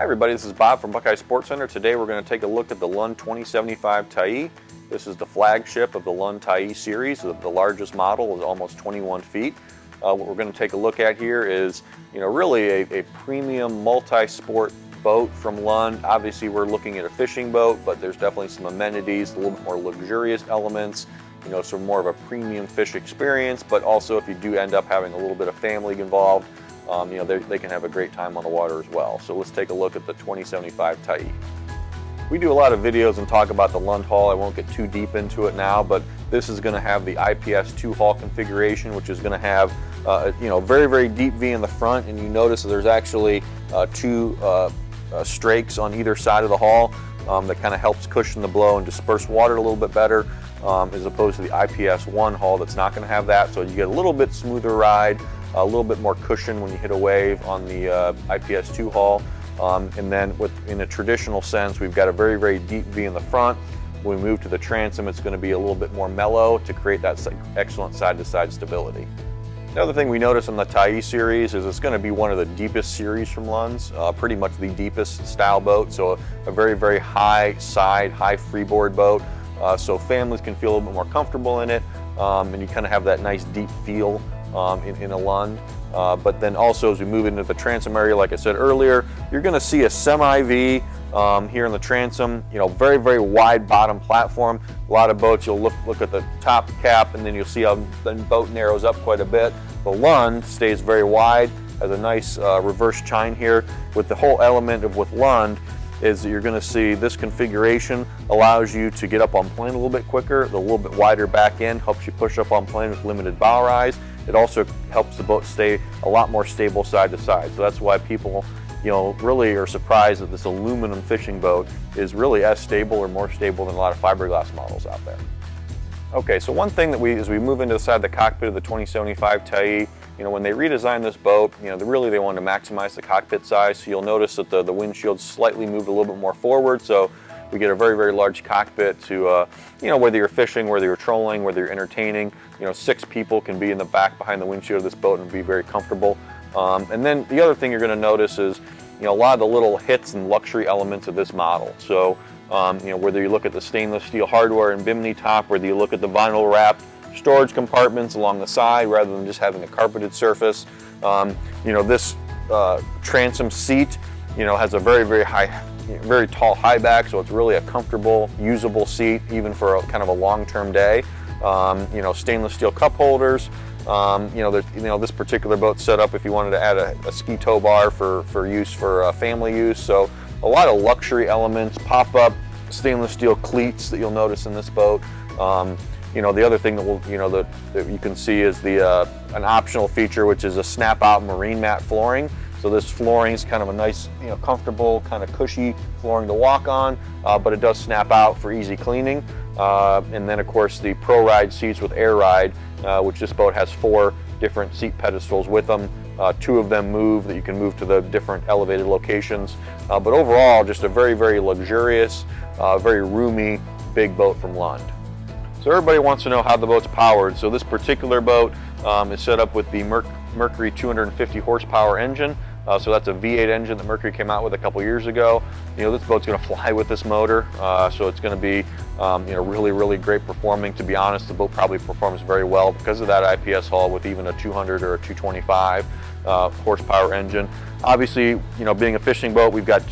Hi everybody, this is Bob from Buckeye Sports Center. Today we're going to take a look at the Lund 2075 Tyee. This is the flagship of the Lund Tyee series. The largest model is almost 21 feet. What we're going to take a look at here is, really a premium multi-sport boat from Lund. Obviously we're looking at a fishing boat, but there's definitely some amenities, a little bit more luxurious elements, so more of a premium fish experience, but also if you do end up having a little bit of family involved, they can have a great time on the water as well. So let's take a look at the 2075 Tyee. We do a lot of videos and talk about the Lund hull. I won't get too deep into it now, but this is going to have the IPS 2 hull configuration, which is going to have very, very deep V in the front, and you notice that there's actually two strakes on either side of the hull that kind of helps cushion the blow and disperse water a little bit better, as opposed to the IPS 1 hull that's not going to have that. So you get a little bit smoother ride, a little bit more cushion when you hit a wave on the IPS 2 hull. And then in a traditional sense, we've got a very, very deep V in the front. When we move to the transom, it's going to be a little bit more mellow to create that excellent side-to-side stability. Another thing we notice in the Tyee series is it's going to be one of the deepest series from Lund's, pretty much the deepest style boat. So a very, very high side, high freeboard boat. So families can feel a little bit more comfortable in it, and you kind of have that nice deep feel in a Lund. But then also as we move into the transom area, like I said earlier, you're going to see a semi-V here in the transom, very, very wide bottom platform. A lot of boats, you'll look at the top cap and then you'll see how the boat narrows up quite a bit. The Lund stays very wide, has a nice reverse chine here. With the whole element of with Lund is that you're going to see this configuration allows you to get up on plane a little bit quicker. The little bit wider back end helps you push up on plane with limited bow rise. It also helps the boat stay a lot more stable side to side. So that's why people, really are surprised that this aluminum fishing boat is really as stable or more stable than a lot of fiberglass models out there. Okay, so one thing that as we move into the side of the cockpit of the 2075 Tyee, when they redesigned this boat, they wanted to maximize the cockpit size. So you'll notice that the windshield slightly moved a little bit more forward. So we get a very, very large cockpit to, whether you're fishing, whether you're trolling, whether you're entertaining, 6 people can be in the back behind the windshield of this boat and be very comfortable. And then the other thing you're going to notice is, a lot of the little hits and luxury elements of this model. So, whether you look at the stainless steel hardware and bimini top, whether you look at the vinyl wrapped storage compartments along the side rather than just having a carpeted surface. This transom seat, has a very, very high, very tall high back, so it's really a comfortable, usable seat even for kind of a long-term day. Stainless steel cup holders. This particular boat's set up if you wanted to add a ski tow bar for use for family use. So a lot of luxury elements, pop-up stainless steel cleats that you'll notice in this boat. The other thing that that you can see is an optional feature, which is a snap-out marine mat flooring. So this flooring is kind of a nice, comfortable, kind of cushy flooring to walk on, but it does snap out for easy cleaning. And then of course the Pro Ride seats with Air Ride, which this boat has 4 different seat pedestals with them. 2 of them move that you can move to the different elevated locations. But overall, just a very, very luxurious, very roomy, big boat from Lund. So everybody wants to know how the boat's powered. So this particular boat is set up with the Mercury 250 horsepower engine. So that's a V8 engine that Mercury came out with a couple years ago. This boat's going to fly with this motor, so it's going to be really, really great performing. To be honest, the boat probably performs very well because of that IPS hull with even a 200 or a 225 horsepower engine. Obviously, being a fishing boat, we've got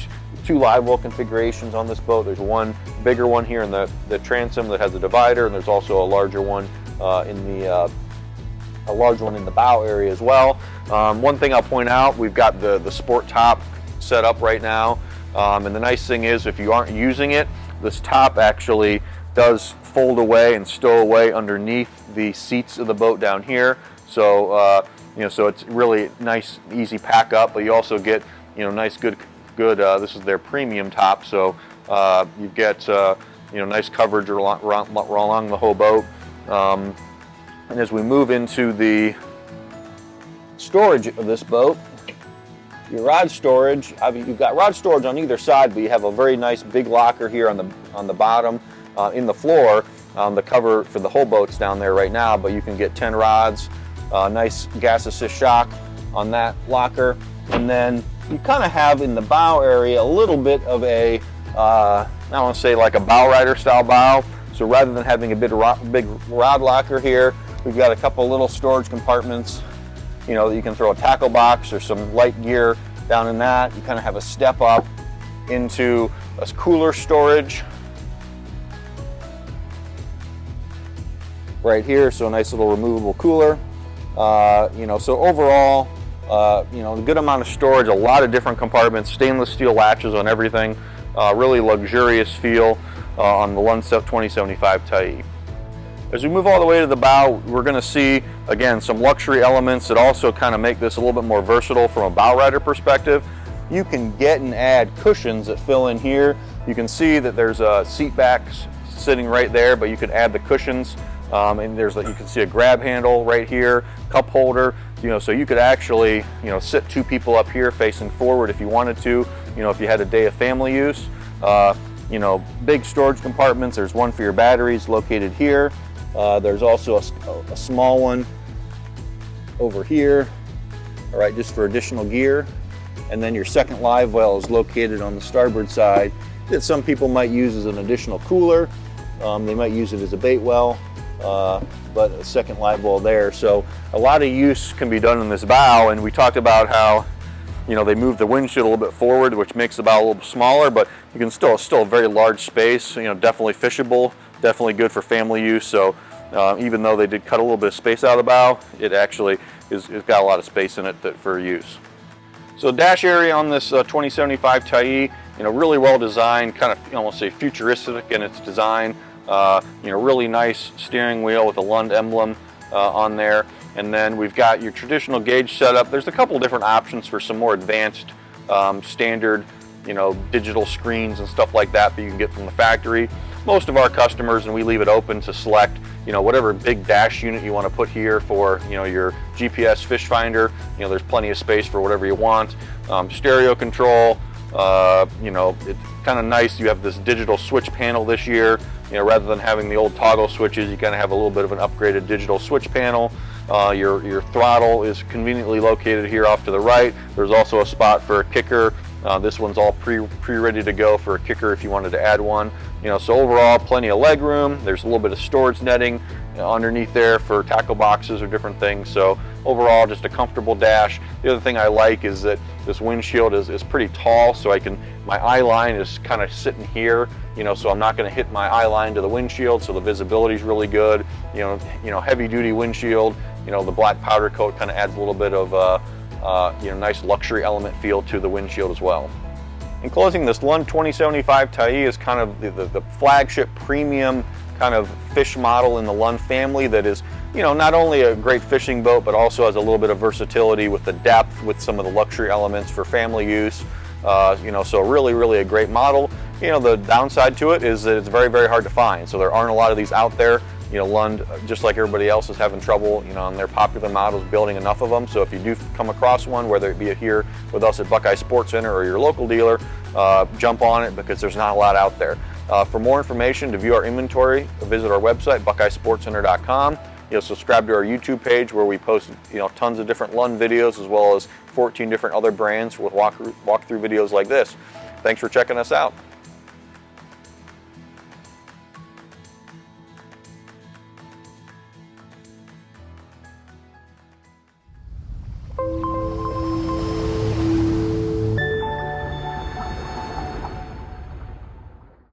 2 live well configurations on this boat. There's one bigger one here in the transom that has a divider, and there's also a larger one in the bow area as well. One thing I'll point out, we've got the sport top set up right now, and the nice thing is if you aren't using it, this top actually does fold away and stow away underneath the seats of the boat down here. So so it's really nice, easy pack up, but you also get nice, good. This is their premium top, so you get nice coverage along the whole boat. And as we move into the storage of this boat, your rod storage, you've got rod storage on either side, but you have a very nice big locker here on the bottom in the floor. The cover for the whole boat's down there right now, but you can get 10 rods, nice gas assist shock on that locker, and then you kind of have in the bow area a little bit of a, I want to say like a bow rider style bow. So rather than having a big rod locker here, we've got a couple little storage compartments. You know, you can throw a tackle box or some light gear down in that. You kind of have a step up into a cooler storage right here. So a nice little removable cooler. You know, so overall, you know, a good amount of storage, a lot of different compartments, stainless steel latches on everything, really luxurious feel on the Lund 2075 Tyee. As we move all the way to the bow, we're going to see, again, some luxury elements that also kind of make this a little bit more versatile from a bow rider perspective. You can get and add cushions that fill in here. You can see that there's seat backs sitting right there, but you can add the cushions. And there's, you can see a grab handle right here, cup holder, you know, so you could actually, you know, sit two people up here facing forward if you wanted to, you know, if you had a day of family use. You know, big storage compartments. There's one for your batteries located here. There's also a small one over here, all right, just for additional gear. And then your second live well is located on the starboard side that some people might use as an additional cooler. They might use it as a bait well. But a second live well there. So a lot of use can be done in this bow, and we talked about how, you know, they move the windshield a little bit forward, which makes the bow a little bit smaller, but you can still a very large space, you know, definitely fishable, definitely good for family use. So even though they did cut a little bit of space out of the bow, it actually it's got a lot of space in it for use. So dash area on this 2075 Tyee, you know, really well designed, kind of, I want to say futuristic in its design. You know, really nice steering wheel with a Lund emblem on there. And then we've got your traditional gauge setup. There's a couple different options for some more advanced standard, you know, digital screens and stuff like that you can get from the factory. Most of our customers, and we leave it open to select, you know, whatever big dash unit you want to put here for, you know, your GPS fish finder. You know, there's plenty of space for whatever you want. Stereo control, you know, it's kind of nice. You have this digital switch panel this year. You know, rather than having the old toggle switches, you kind of have a little bit of an upgraded digital switch panel. Your throttle is conveniently located here off to the right. There's also a spot for a kicker. This one's all pre-ready to go for a kicker if you wanted to add one. You know, so overall, plenty of leg room. There's a little bit of storage netting underneath there for tackle boxes or different things. So overall, just a comfortable dash. The other thing I like is that this windshield is pretty tall, so my eye line is kind of sitting here, you know, so I'm not going to hit my eye line to the windshield, so the visibility is really good. You know, heavy duty windshield. You know, the black powder coat kind of adds a little bit of you know, nice luxury element feel to the windshield as well. In closing, this Lund 2075 Tyee is kind of the flagship premium kind of fish model in the Lund family that is, you know, not only a great fishing boat, but also has a little bit of versatility with the depth, with some of the luxury elements for family use. You know, so really a great model. You know, the downside to it is that it's very hard to find. So there aren't a lot of these out there. You know, Lund, just like everybody else, is having trouble, you know, on their popular models building enough of them. So if you do come across one, whether it be here with us at Buckeye Sports Center or your local dealer, jump on it because there's not a lot out there. For more information, to view our inventory, visit our website, buckeyesportscenter.com. You know, subscribe to our YouTube page where we post, you know, tons of different Lund videos as well as 14 different other brands with walkthrough videos like this. Thanks for checking us out.